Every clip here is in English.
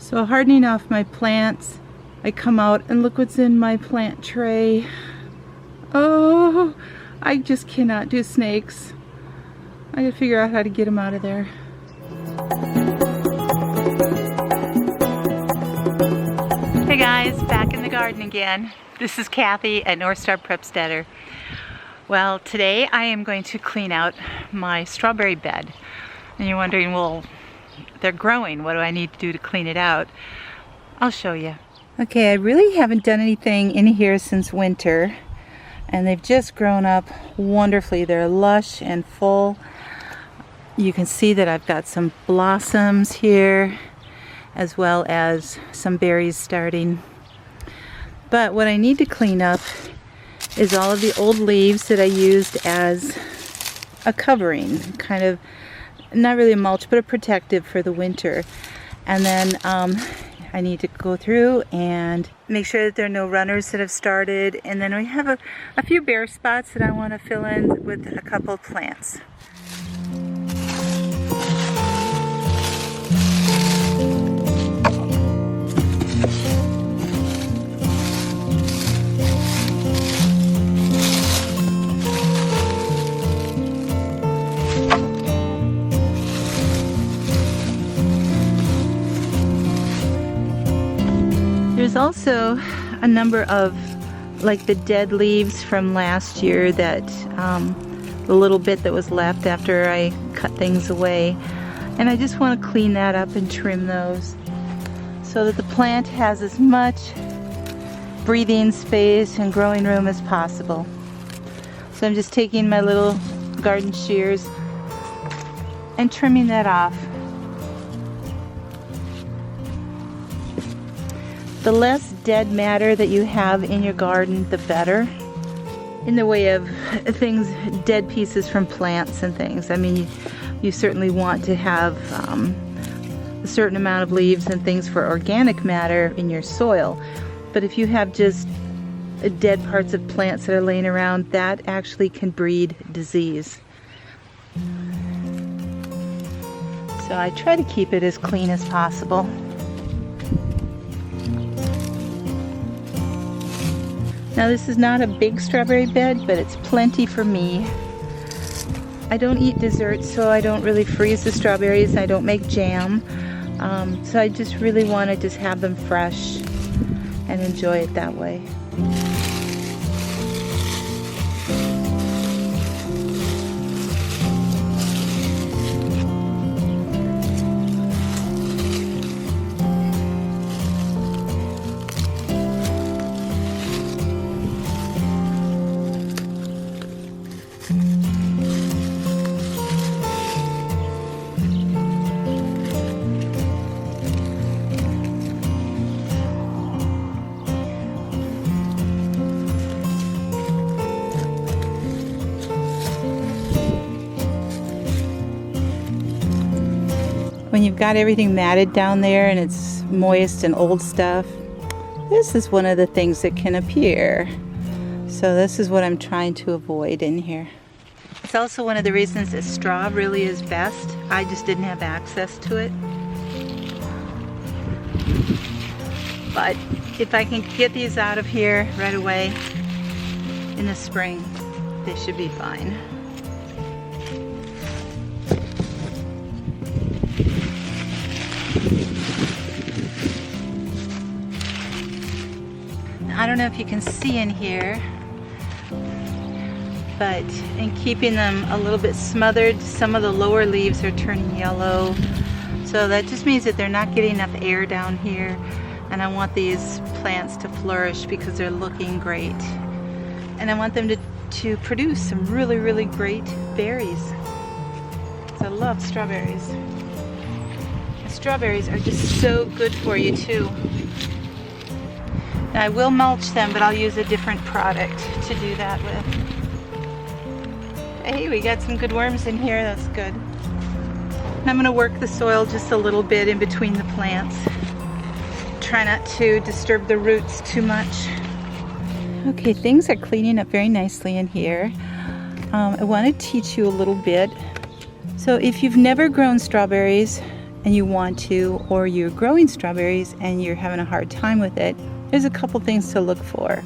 So hardening off my plants, I come out and look what's in my plant tray. Oh, I just cannot do snakes. I gotta figure out how to get them out of there. Hey guys, back in the garden again. This is Kathy at Northstar Prepsteader. Well, today I am going to clean out my strawberry bed. And you're wondering, well, they're growing. What do I need to do to clean it out? I'll show you. Okay, I really haven't done anything in here since winter. And they've just grown up wonderfully. They're lush and full. You can see that I've got some blossoms here, as well as some berries starting. But what I need to clean up is all of the old leaves that I used as a covering, kind of, not really a mulch, but a protective for the winter. And then I need to go through and make sure that there are no runners that have started. And then we have a few bare spots that I want to fill in with a couple of plants. There's also a number of like the dead leaves from last year, that the little bit that was left after I cut things away, and I just want to clean that up and trim those so that the plant has as much breathing space and growing room as possible. So I'm just taking my little garden shears and trimming that off. The less dead matter that you have in your garden, the better. In the way of things, dead pieces from plants and things. I mean, you certainly want to have a certain amount of leaves and things for organic matter in your soil. But if you have just dead parts of plants that are laying around, that actually can breed disease. So I try to keep it as clean as possible. Now this is not a big strawberry bed, but it's plenty for me. I don't eat desserts, so I don't really freeze the strawberries. I don't make jam. So I just really want to just have them fresh and enjoy it that way. When you've got everything matted down there and it's moist and old stuff, this is one of the things that can appear. So this is what I'm trying to avoid in here. It's also one of the reasons that straw really is best. I just didn't have access to it. But if I can get these out of here right away in the spring, they should be fine. I don't know if you can see in here, but in keeping them a little bit smothered, some of the lower leaves are turning yellow. So that just means that they're not getting enough air down here. And I want these plants to flourish because they're looking great. And I want them to produce some really, really great berries. So I love strawberries. And strawberries are just so good for you too. Now I will mulch them, but I'll use a different product to do that with. Hey, we got some good worms in here, that's good. And I'm gonna work the soil just a little bit in between the plants. Try not to disturb the roots too much. Okay, things are cleaning up very nicely in here. I want to teach you a little bit. So if you've never grown strawberries, and you want to, or you're growing strawberries and you're having a hard time with it, there's a couple things to look for.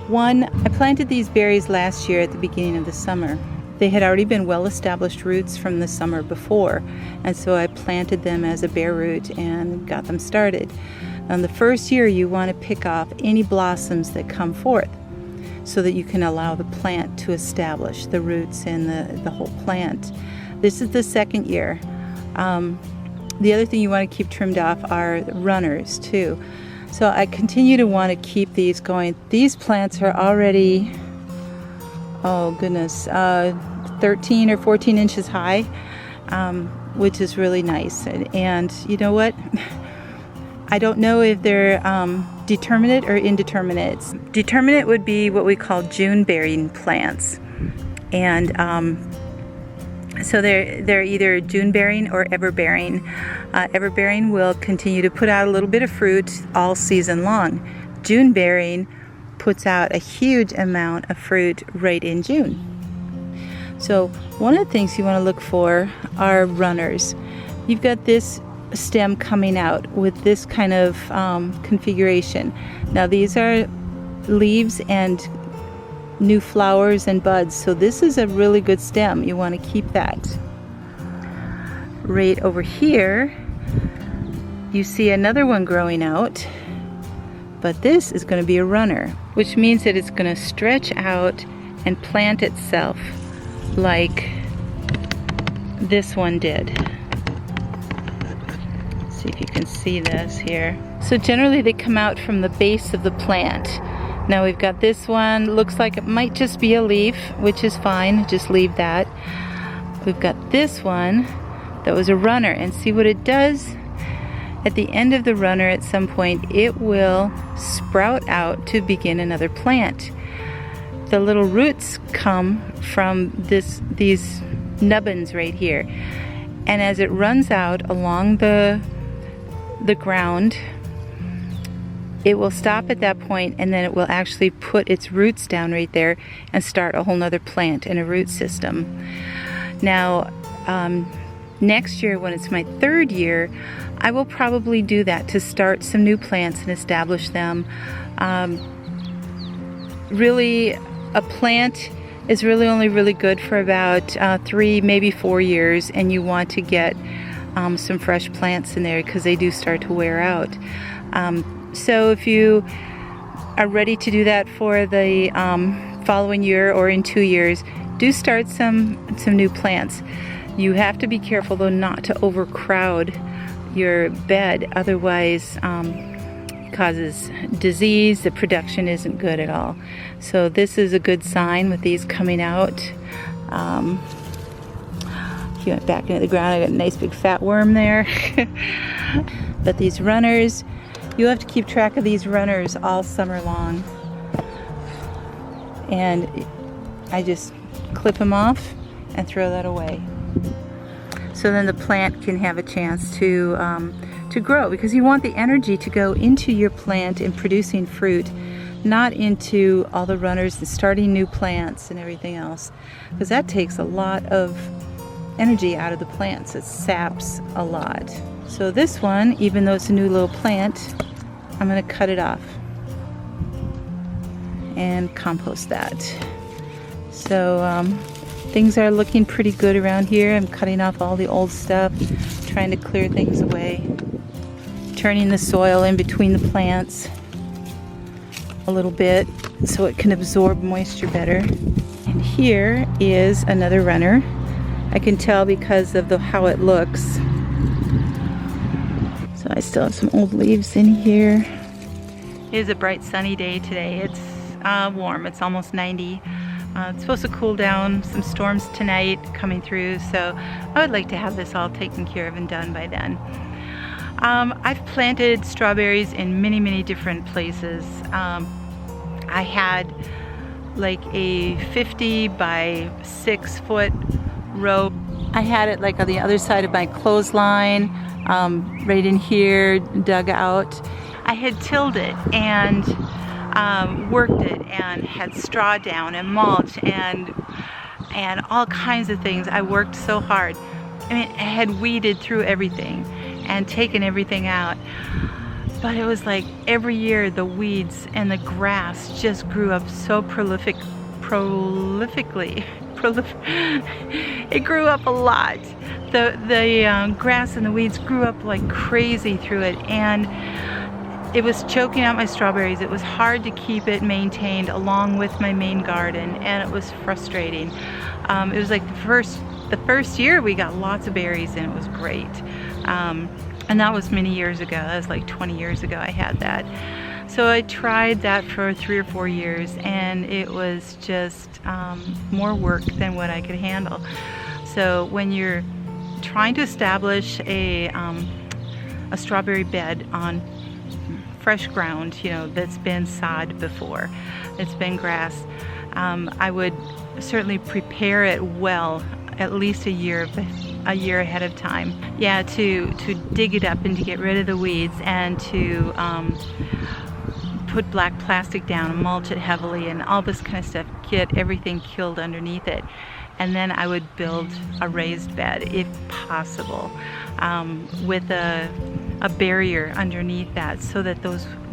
One, I planted these berries last year at the beginning of the summer. They had already been well-established roots from the summer before, and so I planted them as a bare root and got them started. On the first year, you want to pick off any blossoms that come forth so that you can allow the plant to establish the roots and the whole plant. This is the second year. The other thing you want to keep trimmed off are runners too. So I continue to want to keep these going. These plants are already, oh goodness, 13 or 14 inches high, which is really nice. And you know what? I don't know if they're determinate or indeterminate. Determinate would be what we call June bearing plants. And so they're either June bearing or ever bearing. Ever bearing will continue to put out a little bit of fruit all season long. June bearing puts out a huge amount of fruit right in June. So one of the things you want to look for are runners. You've got this stem coming out with this kind of configuration. Now these are leaves and new flowers and buds, so this is a really good stem. You want to keep that. Right over here you see another one growing out, but this is going to be a runner, which means that it's going to stretch out and plant itself like this one did. See if you can see this here. So generally they come out from the base of the plant. Now we've got this one, looks like it might just be a leaf, which is fine, just leave that. We've got this one that was a runner, and see what it does? At the end of the runner, at some point, it will sprout out to begin another plant. The little roots come from these nubbins right here. And as it runs out along the ground, it will stop at that point, and then it will actually put its roots down right there and start a whole nother plant and a root system. Now, next year, when it's my third year, I will probably do that to start some new plants and establish them. Really, a plant is really only really good for about 3, maybe 4 years, and you want to get some fresh plants in there because they do start to wear out. So if you are ready to do that for the following year or in 2 years, do start some new plants. You have to be careful though not to overcrowd your bed, otherwise it causes disease. The production isn't good at all. So this is a good sign with these coming out. If you went back into the ground, I got a nice big fat worm there. But these runners, you have to keep track of these runners all summer long. And I just clip them off and throw that away. So then the plant can have a chance to grow, because you want the energy to go into your plant in producing fruit, not into all the runners and starting new plants and everything else, because that takes a lot of energy out of the plants. It saps a lot. So this one, even though it's a new little plant, I'm going to cut it off and compost that. So things are looking pretty good around here. I'm cutting off all the old stuff, trying to clear things away, turning the soil in between the plants a little bit so it can absorb moisture better. And here is another runner. I can tell because of how it looks. So I still have some old leaves in here. It is a bright sunny day today. It's warm, it's almost 90. It's supposed to cool down, some storms tonight coming through, so I would like to have this all taken care of and done by then. I've planted strawberries in many different places. I had like a 50 by 6 foot row. I had it like on the other side of my clothesline, right in here, dug out. I had tilled it and worked it and had straw down and mulch and all kinds of things. I worked so hard. I mean, it had weeded through everything and taken everything out. But it was like every year the weeds and the grass just grew up so prolifically. It grew up a lot. The grass and the weeds grew up like crazy through it, and it was choking out my strawberries. It was hard to keep it maintained along with my main garden, and it was frustrating. It was like the first year we got lots of berries, and it was great. And that was many years ago. That was like 20 years ago I had that. So I tried that for 3 or 4 years, and it was just more work than what I could handle. So when you're trying to establish a strawberry bed on fresh ground, you know, that's been sod before, it's been grass, I would certainly prepare it well, at least a year ahead of time. Yeah, to dig it up and to get rid of the weeds, and to put black plastic down, mulch it heavily, and all this kind of stuff, get everything killed underneath it. And then I would build a raised bed, if possible, with a barrier underneath that, so that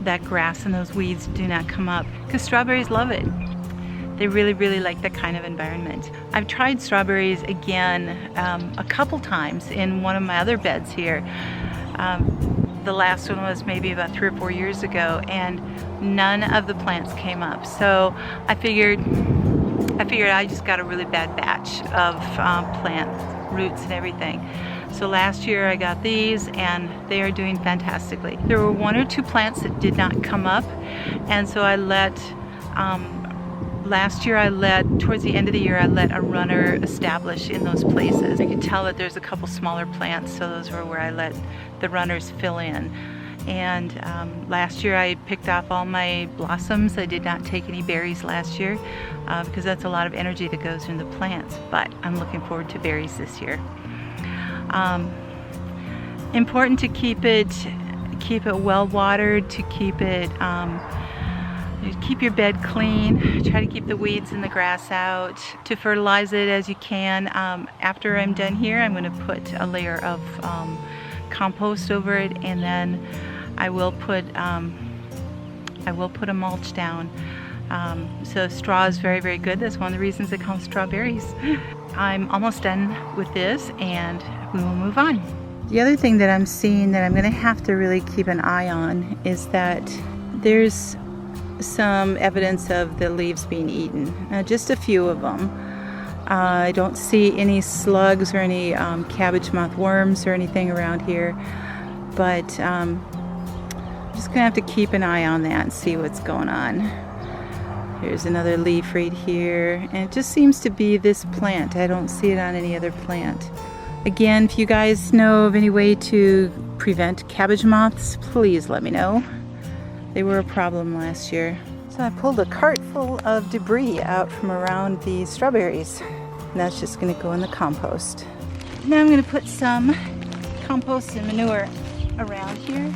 that grass and those weeds do not come up, because strawberries love it. They really, really like that kind of environment. I've tried strawberries again a couple times in one of my other beds here. The last one was maybe about 3 or 4 years ago, and none of the plants came up. So I figured I just got a really bad batch of plant roots and everything. So last year I got these, and they are doing fantastically. There were 1 or 2 plants that did not come up, and so I let last year towards the end of the year, I let a runner establish in those places. I could tell that there's a couple smaller plants, so those were where I let the runners fill in. And last year I picked off all my blossoms. I did not take any berries last year because that's a lot of energy that goes into the plants, but I'm looking forward to berries this year. Important to keep it well watered, to keep your bed clean, try to keep the weeds and the grass out, to fertilize it as you can. After I'm done here, I'm going to put a layer of compost over it, and then I will put a mulch down. So straw is very, very good. That's one of the reasons they call them strawberries. I'm almost done with this, and we will move on. The other thing that I'm seeing that I'm going to have to really keep an eye on is that there's some evidence of the leaves being eaten. Just a few of them. I don't see any slugs or any cabbage moth worms or anything around here, but I'm just gonna have to keep an eye on that and see what's going on. Here's another leaf right here, and it just seems to be this plant. I don't see it on any other plant. Again, if you guys know of any way to prevent cabbage moths, please let me know. They were a problem last year. So I pulled a cart full of debris out from around the strawberries, and that's just going to go in the compost. Now I'm going to put some compost and manure around here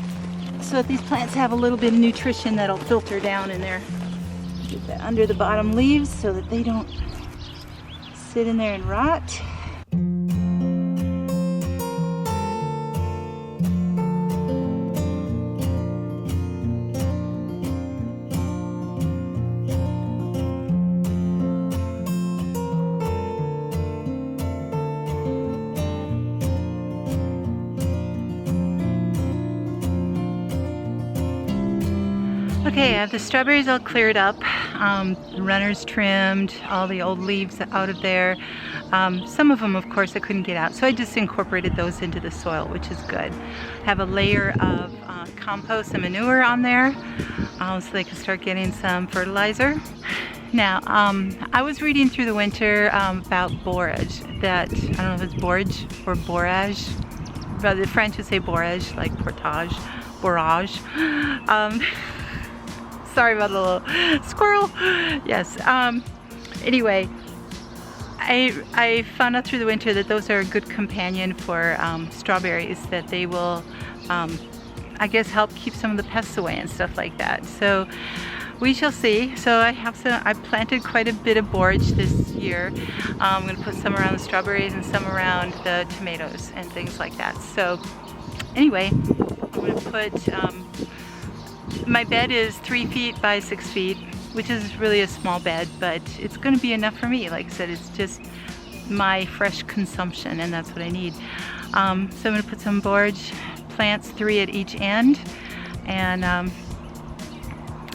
so that these plants have a little bit of nutrition that'll filter down in there. Get that under the bottom leaves so that they don't sit in there and rot. Okay, I have the strawberries all cleared up, the runners trimmed, all the old leaves out of there. Some of them, of course, I couldn't get out, so I just incorporated those into the soil, which is good. I have a layer of compost and manure on there so they can start getting some fertilizer. Now, I was reading through the winter about borage, that, I don't know if it's borage or borage, but the French would say borage, like portage, borage. Sorry about the little squirrel. Yes. Anyway, I found out through the winter that those are a good companion for strawberries, that they will, I guess, help keep some of the pests away and stuff like that. So we shall see. So I planted quite a bit of borage this year. I'm going to put some around the strawberries and some around the tomatoes and things like that. So anyway, I'm going to put, my bed is 3 feet by 6 feet, which is really a small bed, but it's going to be enough for me. Like I said, it's just my fresh consumption, and that's what I need. So I'm going to put some borage plants, 3 at each end, and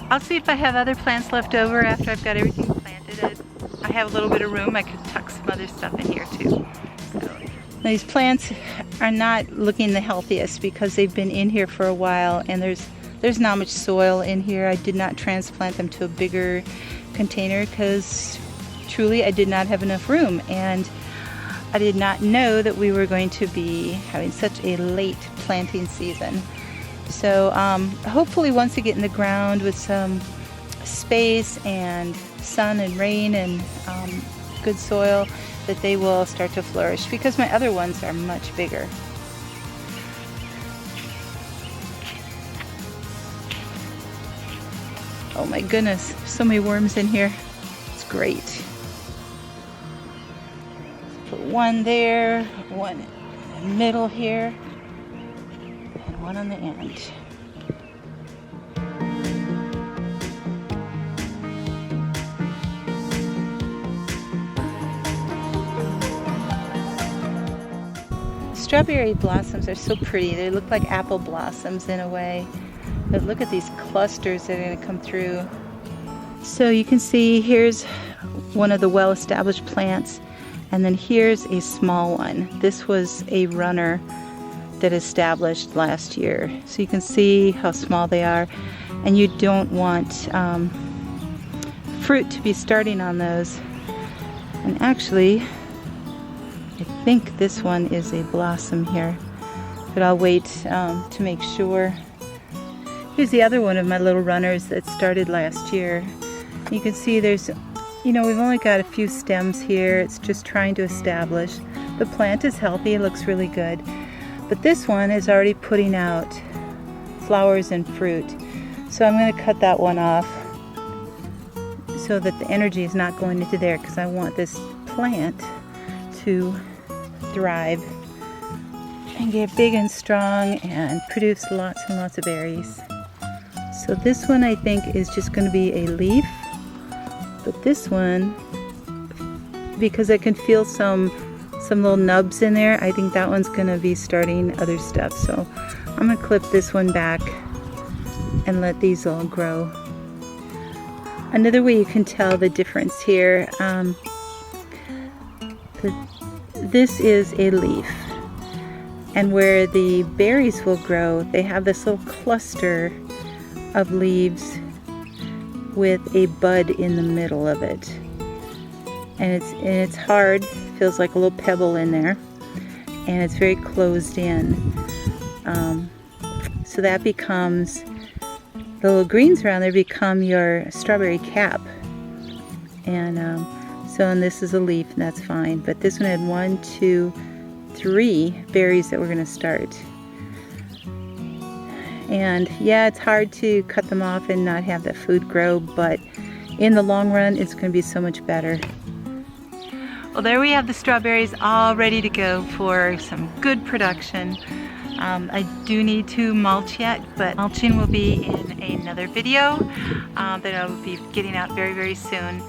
I'll see if I have other plants left over after I've got everything planted. I have a little bit of room. I could tuck some other stuff in here too. So, these plants are not looking the healthiest because they've been in here for a while, and there's not much soil in here. I did not transplant them to a bigger container because truly I did not have enough room, and I did not know that we were going to be having such a late planting season. So hopefully once they get in the ground with some space and sun and rain and good soil, that they will start to flourish, because my other ones are much bigger. Oh my goodness, so many worms in here. It's great. Put one there, one in the middle here, and one on the end. Strawberry blossoms are so pretty. They look like apple blossoms in a way. But look at these clusters that are going to come through. So you can see here's one of the well-established plants, and then here's a small one. This was a runner that established last year. So you can see how small they are, and you don't want fruit to be starting on those. And actually, I think this one is a blossom here, but I'll wait to make sure. Here's the other one of my little runners that started last year. You can see there's, we've only got a few stems here. It's just trying to establish. The plant is healthy, it looks really good. But this one is already putting out flowers and fruit. So I'm going to cut that one off so that the energy is not going into there, because I want this plant to thrive and get big and strong and produce lots and lots of berries. So this one I think is just going to be a leaf, but this one, because I can feel some little nubs in there, I think that one's going to be starting other stuff. So I'm going to clip this one back and let these all grow. Another way you can tell the difference here, this is a leaf, and where the berries will grow, they have this little cluster of leaves with a bud in the middle of it, and it's hard, feels like a little pebble in there, and it's very closed in. So that becomes, the little greens around there become your strawberry cap, and and this is a leaf, and that's fine. But this one had 1, 2, 3 berries that we're going to start. And yeah, it's hard to cut them off and not have that food grow, but in the long run, it's going to be so much better. Well, there we have the strawberries all ready to go for some good production. I do need to mulch yet, but mulching will be in another video that I will be getting out very, very soon.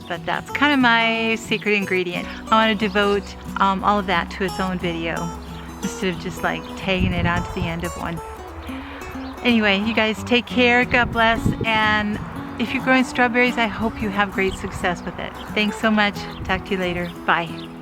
But that's kind of my secret ingredient. I want to devote all of that to its own video instead of just like tagging it onto the end of one. Anyway, you guys take care, God bless, and if you're growing strawberries, I hope you have great success with it. Thanks so much. Talk to you later. Bye.